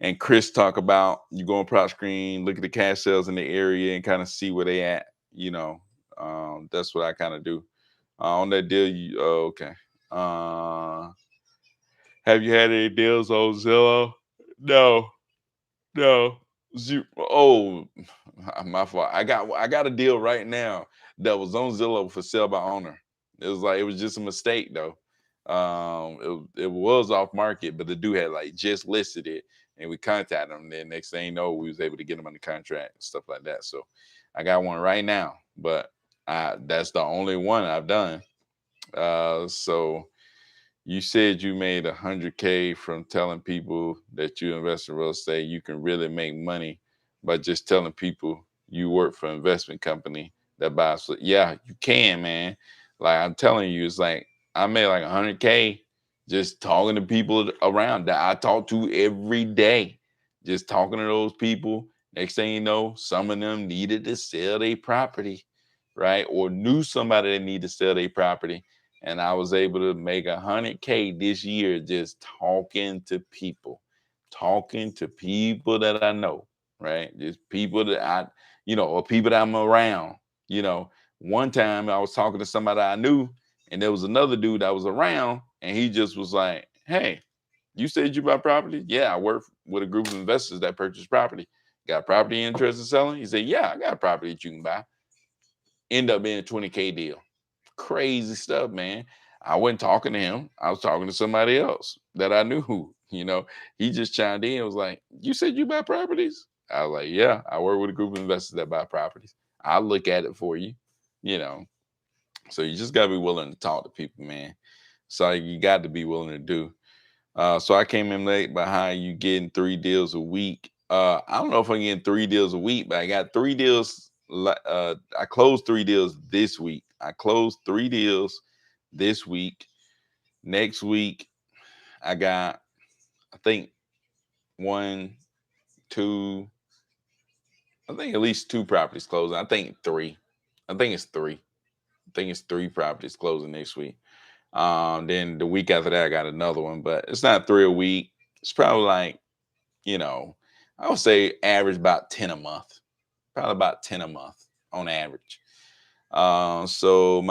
and Chris talk about you go on prop screen, look at the cash sales in the area and kind of see where they at, you know. That's what I kind of do. On that deal, you okay. Uh, have you had any deals on Zillow? No. No. Oh, my fault. I got a deal right now that was on Zillow for sale by owner. It was just a mistake though. It was off market, but the dude had like just listed it, and we contacted him. Then next thing you know, we was able to get him under contract and stuff like that. So I got one right now, but that's the only one I've done. So you said you made 100K from telling people that you invest in real estate. You can really make money by just telling people you work for an investment company that buys. Yeah, you can, man. Like I'm telling you, it's like I made like 100K just talking to people around that I talk to every day. Just talking to those people. Next thing you know, some of them needed to sell their property, right? Or knew somebody that needed to sell their property, and I was able to make 100K this year just talking to people that I know, right? Just people that or people that I'm around. You know, one time I was talking to somebody I knew, and there was another dude that was around, and he just was like, "Hey, you said you buy property? Yeah, I work with a group of investors that purchase property. Got property interested in selling?" He said, "Yeah, I got a property that you can buy." End up being a 20K deal. Crazy stuff, man. I wasn't talking to him. I was talking to somebody else that I knew. He just chimed in and was like, "You said you buy properties?" I was like, "Yeah, I work with a group of investors that buy properties. I'll look at it for you." You know, so you just gotta be willing to talk to people, man. So you got to be willing to do. So I came in late behind you getting 3 deals a week. I don't know if I'm getting 3 deals a week, but I got 3 deals. I closed 3 deals this week. I closed 3 deals this week. Next week, I got, I think, one, two, I think at least 2 properties closing. I think three. I think it's three. I think it's 3 properties closing next week. Then the week after that, I got another one, but it's not 3 a week. It's probably like, you know, I would say average about 10 a month, probably about 10 a month on average. So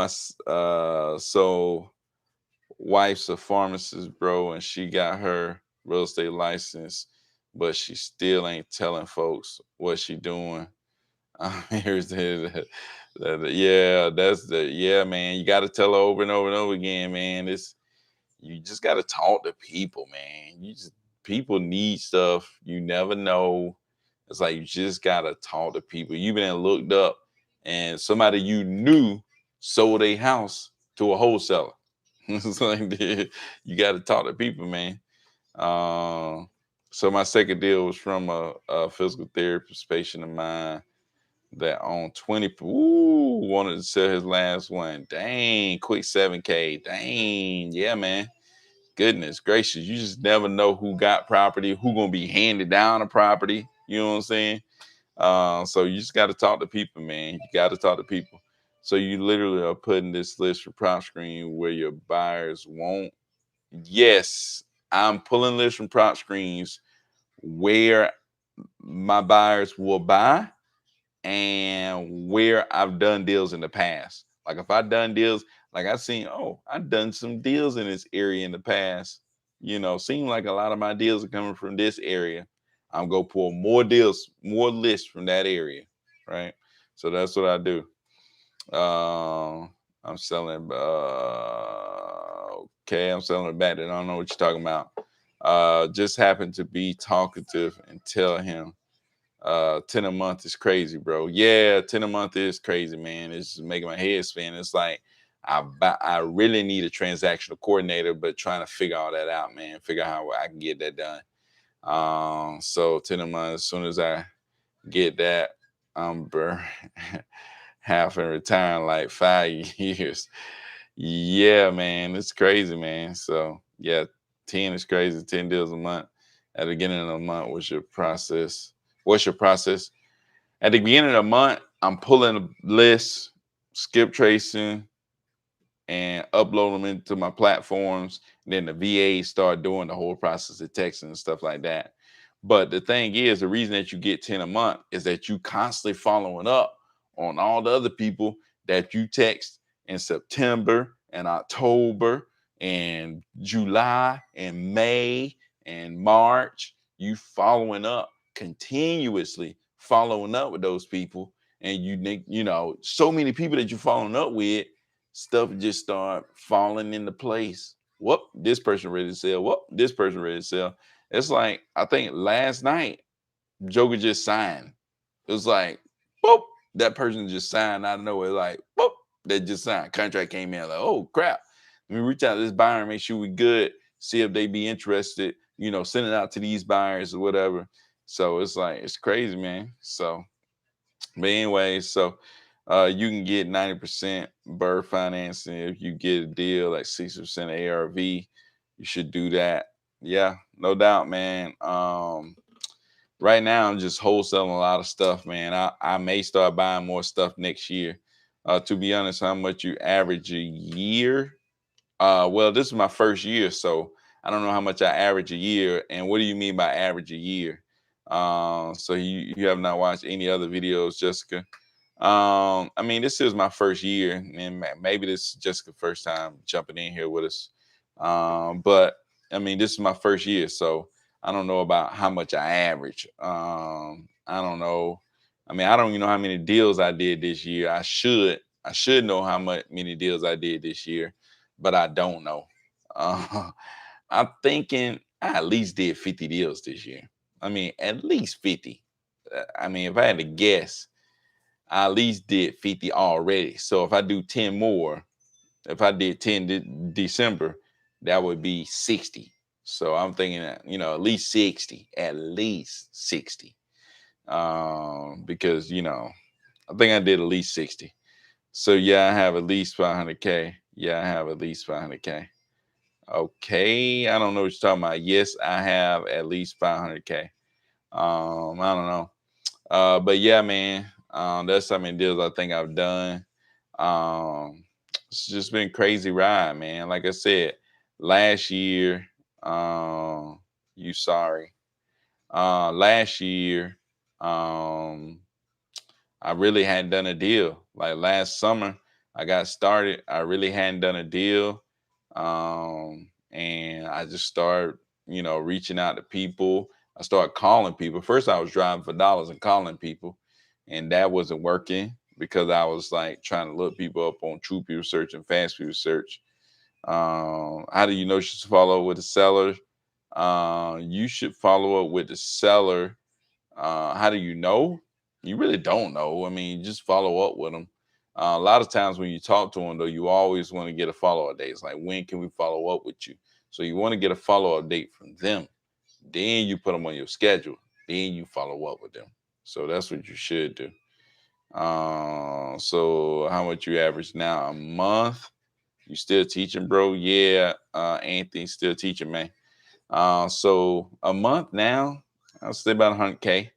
wife's a pharmacist, bro, and she got her real estate license, but she still ain't telling folks what she doing. Here's yeah, yeah, man. You got to tell her over and over and over again, man. You just got to talk to people, man. People need stuff. You never know. It's like you just got to talk to people. You've been looked up, and somebody you knew sold a house to a wholesaler. It's like you got to talk to people, man. Um, so my second deal was from a physical therapist patient of mine that on 20, wanted to sell his last one. Dang, quick 7K. Dang, yeah, man. Goodness gracious, you just never know who got property, who gonna be handed down a property. You know what I'm saying? So you just got to talk to people, man. You got to talk to people. So you literally are putting this list for prop screen where your buyers won't. Yes, I'm pulling lists from prop screens where my buyers will buy and where I've done deals in the past. Like if I've done deals, like I've seen, oh, I've done some deals in this area in the past. Seem like a lot of my deals are coming from this area. I'm gonna pull more deals, more lists from that area, right? So that's what I do. I'm selling. Okay, I'm selling it back. I don't know what you're talking about. Just happen to be talkative and tell him 10 a month is crazy, bro. Yeah, 10 a month is crazy, man. It's just making my head spin. It's like I really need a transactional coordinator, but trying to figure all that out, man. Figure out how I can get that done. So 10 a month, as soon as I get that, I'm half in retiring like 5 years. Yeah, man, it's crazy, man. So yeah, 10 is crazy. 10 deals a month. At the beginning of the month, what's your process? What's your process? At the beginning of the month, I'm pulling a list, skip tracing, and upload them into my platforms. And then the VAs start doing the whole process of texting and stuff like that. But the thing is, the reason that you get 10 a month is that you constantly following up on all the other people that you text in September and October and July and May and March, you following up continuously, following up with those people, and so many people that you're following up with, stuff just start falling into place. Whoop, this person ready to sell. Whoop, this person ready to sell. It's like, I think last night Joker just signed. It was like, boop, that person just signed out of nowhere. Like, boop, they just signed. Contract came in. Like, oh crap. Let me reach out to this buyer and make sure we good. See if they be interested. Send it out to these buyers or whatever. So it's like, it's crazy, man. So, but anyway, so you can get 90% bird financing if you get a deal like 60% ARV. You should do that. Yeah, no doubt, man. Right now I'm just wholesaling a lot of stuff, man. I may start buying more stuff next year. To be honest, how much you average a year? Well, this is my first year, so I don't know how much I average a year. And what do you mean by average a year? So you have not watched any other videos, Jessica? I mean, this is my first year, and maybe this is Jessica's first time jumping in here with us. But I mean, this is my first year, so I don't know about how much I average. I don't know. I mean, I don't even know how many deals I did this year. I should know how many deals I did this year, but I don't know. Uh, I'm thinking I at least did 50 deals this year. I mean, at least 50. I mean, if I had to guess, I at least did 50 already. So if I do 10 more, if I did 10 December, that would be 60. So I'm thinking that, at least 60, at least 60. Because, I think I did at least 60. So yeah, I have at least 500K. Yeah, I have at least 500K. Okay. I don't know what you're talking about. Yes, I have at least 500K. I don't know. But yeah, man, that's how many deals I think I've done. It's just been crazy ride, man. Like I said, last year, you sorry. Last year, um, I really hadn't done a deal. Like last summer, I got started. I really hadn't done a deal. And I just started, reaching out to people. I started calling people. First, I was driving for dollars and calling people, and that wasn't working because I was like trying to look people up on True People Search and Fast People Search. How do you know you should follow up with the seller? You should follow up with the seller. How do you know? You really don't know. I mean, just follow up with them. A lot of times when you talk to them, though, you always want to get a follow up date. It's like, when can we follow up with you? So you want to get a follow up date from them. Then you put them on your schedule. Then you follow up with them. So that's what you should do. So how much you average now? A month? You still teaching, bro? Yeah, Anthony, still teaching, man. So a month now, I'll say about 100K.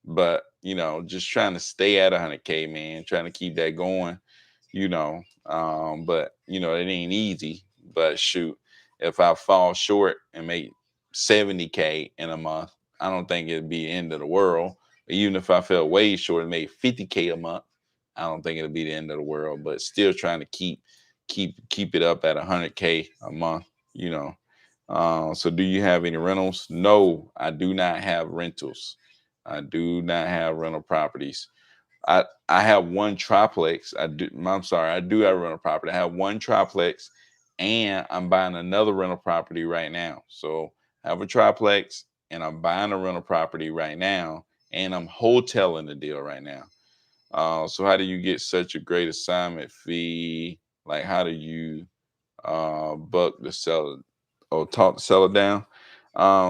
But just trying to stay at 100K, man, trying to keep that going, but it ain't easy. But shoot, if I fall short and make 70K in a month, I don't think it'd be the end of the world. Even if I fell way short and made 50K a month, I don't think it'll be the end of the world. But still trying to keep it up at 100K a month, you know. So do you have any rentals? No, I do not have rentals. I do not have rental properties. I have one triplex. I'm sorry, I do have a rental property. I have one triplex, and I'm buying another rental property right now. So I have a triplex, and I'm buying a rental property right now, and I'm wholesaling the deal right now. So how do you get such a great assignment fee? Like, how do you buck the seller or talk the seller down?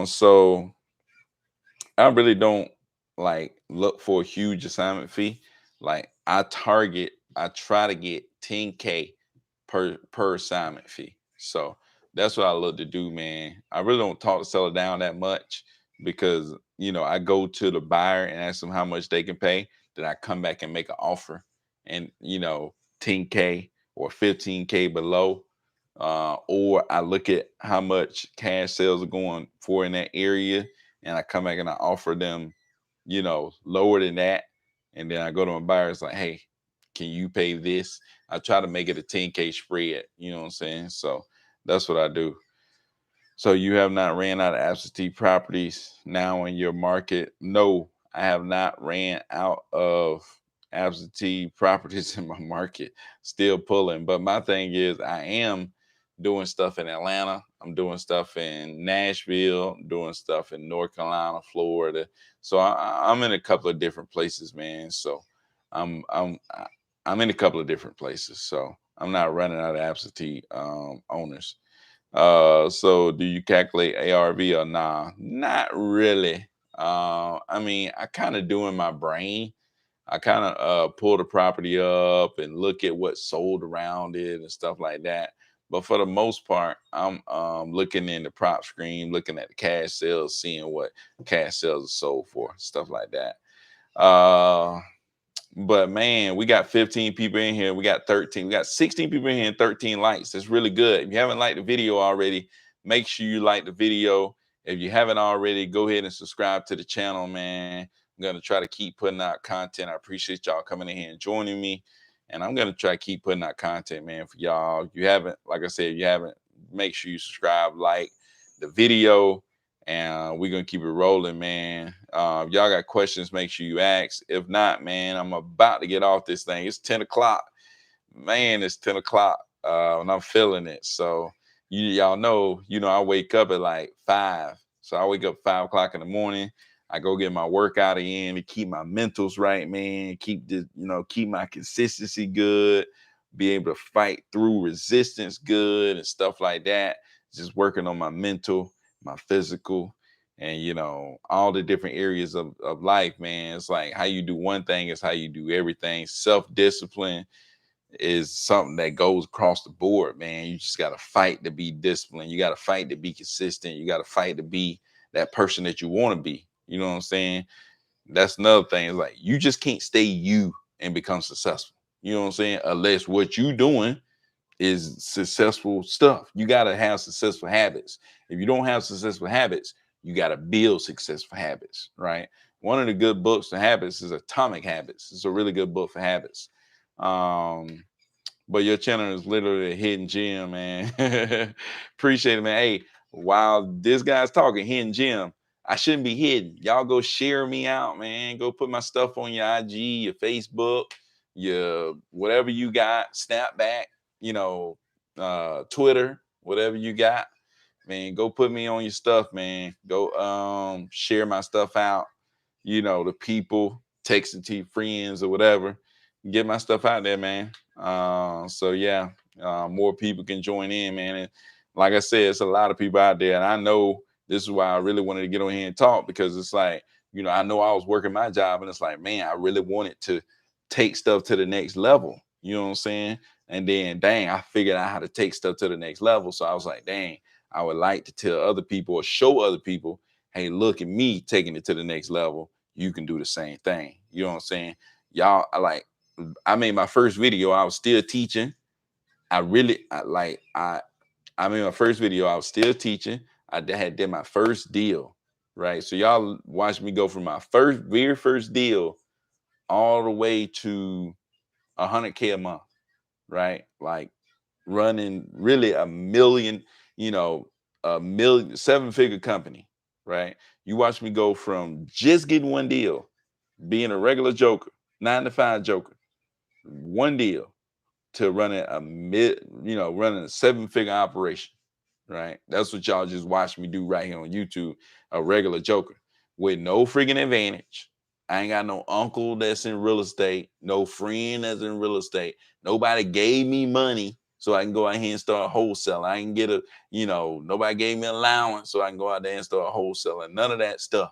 So I really don't like look for a huge assignment fee. Like I try to get 10K per assignment fee. So that's what I look to do, man. I really don't talk the seller down that much because I go to the buyer and ask them how much they can pay. Then I come back and make an offer, and 10K or 15K below. Or I look at how much cash sales are going for in that area, and I come back and I offer them, lower than that. And then I go to my buyers like, hey, can you pay this? I try to make it a 10K spread. You know what I'm saying? So that's what I do. So you have not ran out of absentee properties now in your market? No, I have not ran out of absentee properties in my market. Still pulling. But my thing is I am doing stuff in Atlanta. I'm doing stuff in Nashville, I'm doing stuff in North Carolina, Florida. So I'm in a couple of different places, man. So I'm in a couple of different places. So I'm not running out of absentee owners. So do you calculate ARV or nah? Not really. I mean, I kind of do in my brain. I kind of pull the property up and look at what sold around it and stuff like that. But for the most part, I'm looking in the prop screen, looking at the cash sales, seeing what cash sales are sold for, stuff like that. Uh, but man, we got 15 people in here. We got 13. We got 16 people in here and 13 likes. That's really good. If you haven't liked the video already, make sure you like the video. If you haven't already, go ahead and subscribe to the channel, man. I'm going to try to keep putting out content. I appreciate y'all coming in here and joining me. And I'm going to try to keep putting out content, man, for y'all. If you haven't, like I said, if you haven't, make sure you subscribe, like the video, and we're gonna keep it rolling, man. If y'all got questions, make sure you ask. If not, man, I'm about to get off this thing. It's 10 o'clock, man. It's 10 o'clock, and I'm feeling it. So y'all know, I wake up at like 5. So I wake up 5 o'clock in the morning. I go get my workout in to keep my mentals right, man. Keep the, keep my consistency good. Be able to fight through resistance good and stuff like that. Just working on my mental, my physical, and all the different areas of life, man. It's like how you do one thing is how you do everything. Self-discipline is something that goes across the board, man. You just got to fight to be disciplined. You got to fight to be consistent. You got to fight to be that person that you want to be. You know what I'm saying? That's another thing. Is like you just can't stay you and become successful. You know what I'm saying? Unless what you doing is successful stuff. You got to have successful habits. If you don't have successful habits, you got to build successful habits, right? One of the good books for habits is Atomic Habits. It's a really good book for habits. But your channel is literally a hidden gem, man. Appreciate it, man. Hey, while this guy's talking, hidden gem, I shouldn't be hidden. Y'all go share me out, man. Go put my stuff on your IG, your Facebook, your whatever you got, Snapback, Twitter, whatever you got, man. Go put me on your stuff, man. Go share my stuff out, the people, text it to your friends or whatever. Get my stuff out there, man. So yeah, more people can join in, man. And like I said, it's a lot of people out there, and I know this is why I really wanted to get on here and talk, because it's like, I know I was working my job, and it's like, man, I really wanted to take stuff to the next level. You know what I'm saying? And then, dang, I figured out how to take stuff to the next level. So I was like, dang, I would like to tell other people or show other people, hey, look at me taking it to the next level. You can do the same thing. You know what I'm saying? Y'all, I made my first video. I was still teaching. I made my first video. I was still teaching. I did my first deal, right? So y'all watch me go from my very first deal all the way to 100K a month, right? Like running really a million, a million, 7-figure company, right? You watch me go from just getting one deal, being a regular joker, 9-to-5 joker, one deal, to running running a 7-figure operation, right? That's what y'all just watch me do right here on YouTube, a regular joker with no freaking advantage. I ain't got no uncle that's in real estate, no friend that's in real estate. Nobody gave me money so I can go out here and start wholesale. I can get nobody gave me allowance so I can go out there and start wholesaling. None of that stuff.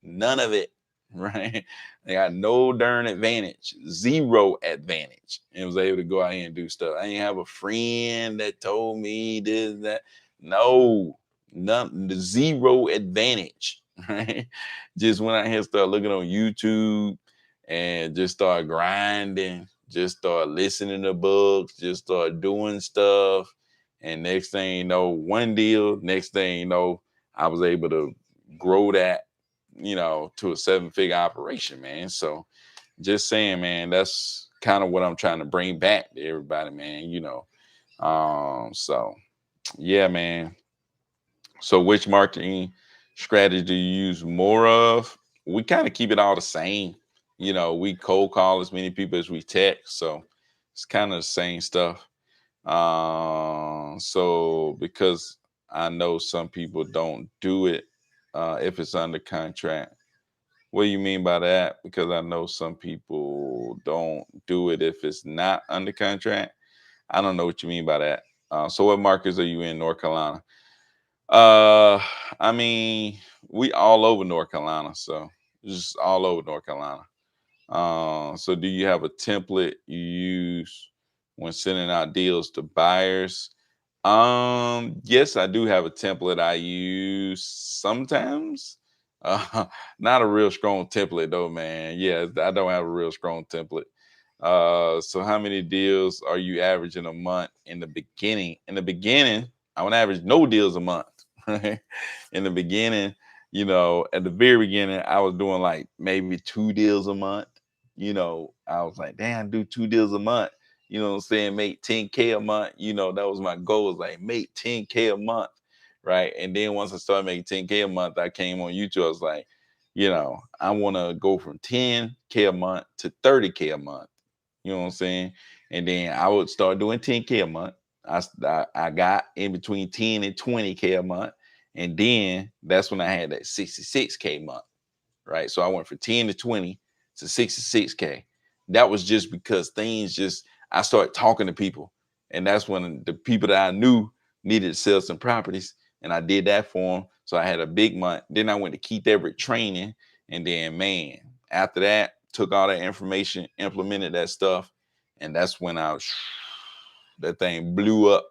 None of it. Right? I got no darn advantage, zero advantage, and was able to go out here and do stuff. I didn't have a friend that told me this, that. No, none, the zero advantage, right? Just went out here and started looking on YouTube and just started grinding, just started listening to books, just started doing stuff. And next thing you know, one deal, next thing you know, I was able to grow that, to a 7-figure operation, man. So just saying, man, that's kind of what I'm trying to bring back to everybody, man. So yeah, man. So which marketing strategy do you use more of? We kind of keep it all the same. We cold call as many people as we text, so it's kind of the same stuff. So because I know some people don't do it if it's under contract. What do you mean by that? Because I know some people don't do it if it's not under contract. I don't know what you mean by that. So what markets are you in North Carolina? Uh, I mean, we all over North Carolina, so just all over North Carolina. So do you have a template you use when sending out deals to buyers? Yes, I do have a template I use sometimes. Uh, Not a real strong template though, man. Yeah, I don't have a real strong template. So how many deals are you averaging a month in the beginning? In the beginning, I would average no deals a month. Right? In the beginning, at the very beginning, I was doing like maybe 2 deals a month. I was like, damn, do 2 deals a month. You know what I'm saying? Make 10K a month. That was my goal, was like make 10K a month. Right. And then once I started making 10K a month, I came on YouTube. I was like, I want to go from 10K a month to 30K a month. You know what I'm saying? And then I would start doing 10K a month. I got in between 10 and 20K a month. And then that's when I had that 66K month, right? So I went from 10 to 20 to 66K. That was just because I started talking to people. And that's when the people that I knew needed to sell some properties. And I did that for them. So I had a big month. Then I went to Keith Everett training. And then, man, after that, took all that information, implemented that stuff. And that's when that thing blew up.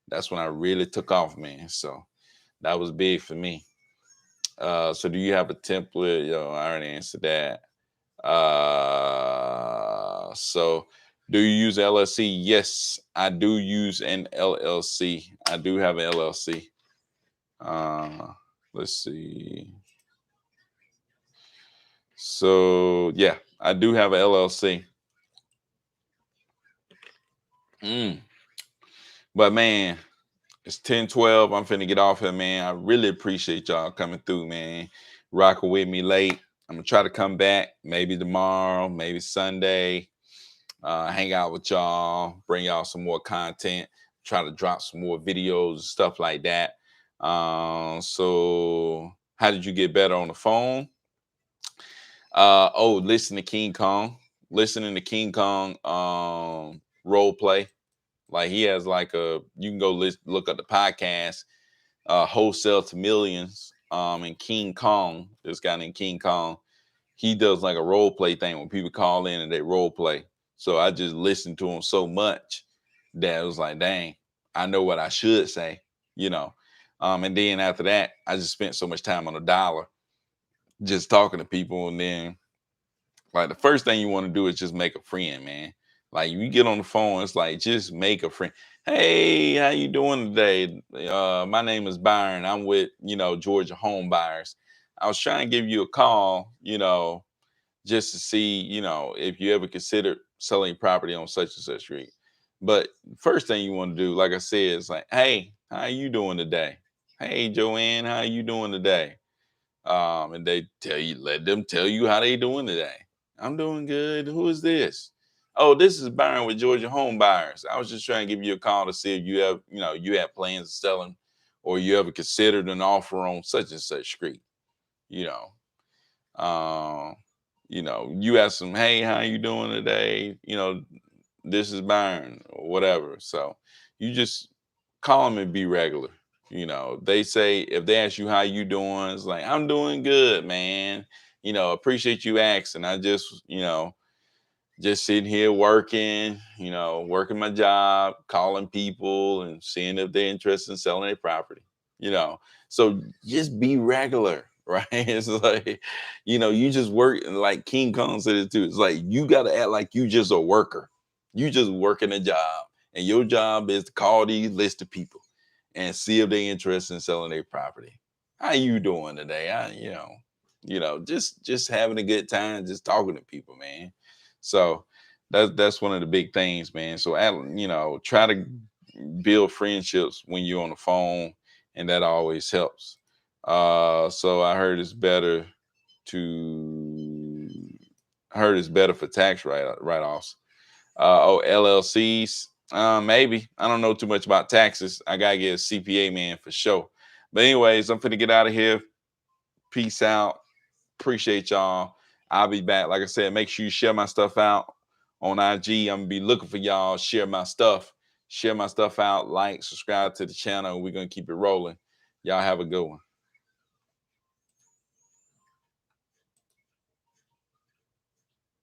That's when I really took off, man. So that was big for me. So do you have a template? Yo, I already answered that. So do you use LLC? Yes, I do use an LLC. I do have an LLC. Uh, let's see. So yeah, I do have an LLC. Mm. But man, it's 10:12. I'm finna get off here, man. I really appreciate y'all coming through, man. Rocking with me late. I'm gonna try to come back maybe tomorrow, maybe Sunday. Hang out with y'all, bring y'all some more content, try to drop some more videos, stuff like that. So how did you get better on the phone? Listen to King Kong. Listening to King Kong role play. Like he has like you can go look up the podcast, Wholesale to Millions, and King Kong, this guy named King Kong. He does like a role play thing when people call in and they role play. So I just listened to him so much that it was like, dang, I know what I should say, you know. And then after that, I just spent so much time on the dollar, just talking to people. And then like the first thing you want to do is just make a friend, man. Like you get on the phone, it's like just make a friend. Hey, how you doing today? My name is Byron. I'm with, Georgia Home Buyers. I was trying to give you a call, just to see, if you ever considered selling property on such and such street. But first thing you want to do, like I said, is like, hey, how you doing today? Hey, Joanne, how you doing today? And they let them tell you how they doing today. I'm doing good. Who is this? Oh, this is Byron with Georgia Home Buyers. I was just trying to give you a call to see if you have plans of selling, or you ever considered an offer on such and such street. You know, um, you ask them, hey, how you doing today? This is Byron or whatever. So you just call them and be regular. They say if they ask you how you doing, it's like I'm doing good, man. Appreciate you asking. I just sitting here working, working my job, calling people and seeing if they're interested in selling their property. You know, so just be regular, right? It's like, you just work, and like King Kong said it too. It's like you gotta act like you just a worker. You just working a job, and your job is to call these list of people and see if they're interested in selling their property. How you doing today? Just having a good time, just talking to people, man. So That's one of the big things, man. So try to build friendships when you're on the phone, and that always helps. So to I heard it's better for tax write-offs. LLCs, maybe. I don't know too much about taxes. I gotta get a CPA, man, for sure. But anyways, I'm finna get out of here. Peace out. Appreciate y'all. I'll be back. Like I said, make sure you share my stuff out on IG. I'm gonna be looking for y'all. Share my stuff out. Like, subscribe to the channel. We're gonna keep it rolling. Y'all have a good one.